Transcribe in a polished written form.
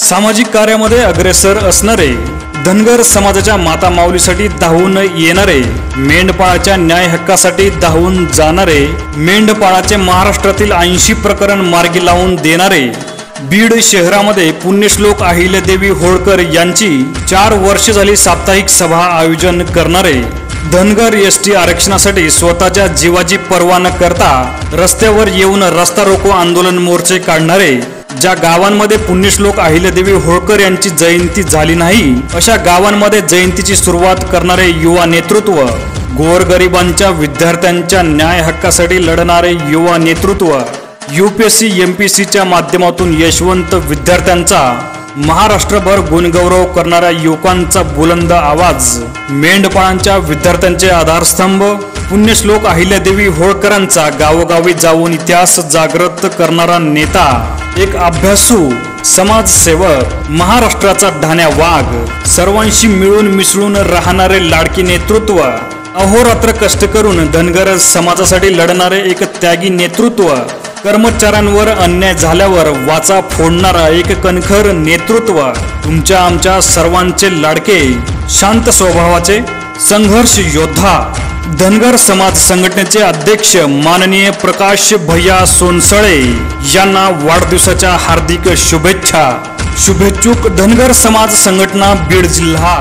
सामाजिक कार्यामध्ये अग्रेसर असणारे, धनगर समाजाच्या माता माऊलीसाठी धावून येणारे, मेंढपाळाच्या न्याय हक्कासाठी धावून जाणारे, मेंढपाळाचे महाराष्ट्रातील 80 प्रकरण मार्गी लावून देणारे, बीड शहरामध्ये पुण्यश्लोक अहिल्यादेवी होळकर यांची 4 वर्ष झाली साप्ताहिक सभा आयोजन करणारे, धनगर एसटी आरक्षणासाठी स्वतःच्या जीवाची पर्वा न करता रस्त्यावर येऊन रस्ता रोको आंदोलन मोर्चे काढणारे, ज्या गावांमध्ये पुण्यश्लोक अहिल्यादेवी होळकर यांची जयंती झाली नाही अशा गावांमध्ये जयंतीची सुरुवात करणारे युवा नेतृत्व, गोरगरिबांच्या विद्यार्थ्यांच्या न्याय हक्कासाठी लढणारे युवा नेतृत्व, UPSC MPSCच्या माध्यमातून यशवंत विद्यार्थ्यांचा महाराष्ट्रभर गुणगौरव करणाऱ्या युवकांचा बुलंद आवाज, मेंढपाळांच्या विद्यार्थ्यांचे आधारस्तंभ, पुण्यश्लोक अहिल्यादेवी होळकरांचा गावोगावी जाऊन इतिहास जागृत करणारा नेता, एक अभ्यासू समाजसेवक, महाराष्ट्राचा ढाण्या वाघ, सर्वांशी मिळून मिसळून राहणारे लाडकी नेतृत्व, अहोरात्र कष्ट करून धनगर समाजासाठी लढणारे एक त्यागी नेतृत्व, कर्मचाऱ्यांवर अन्याय झाल्यावर वाचा फोडणारा एक कणखर नेतृत्व, तुमच्या आमच्या सर्वांचे लाडके, शांत स्वभावाचे संघर्ष योद्धा, धनगर समाज संघटनेचे अध्यक्ष माननीय प्रकाश भैया सोनसळे यांना वाढदिवसाच्या हार्दिक शुभेच्छा. शुभेच्छुक धनगर समाज संघटना बीड जिल्हा.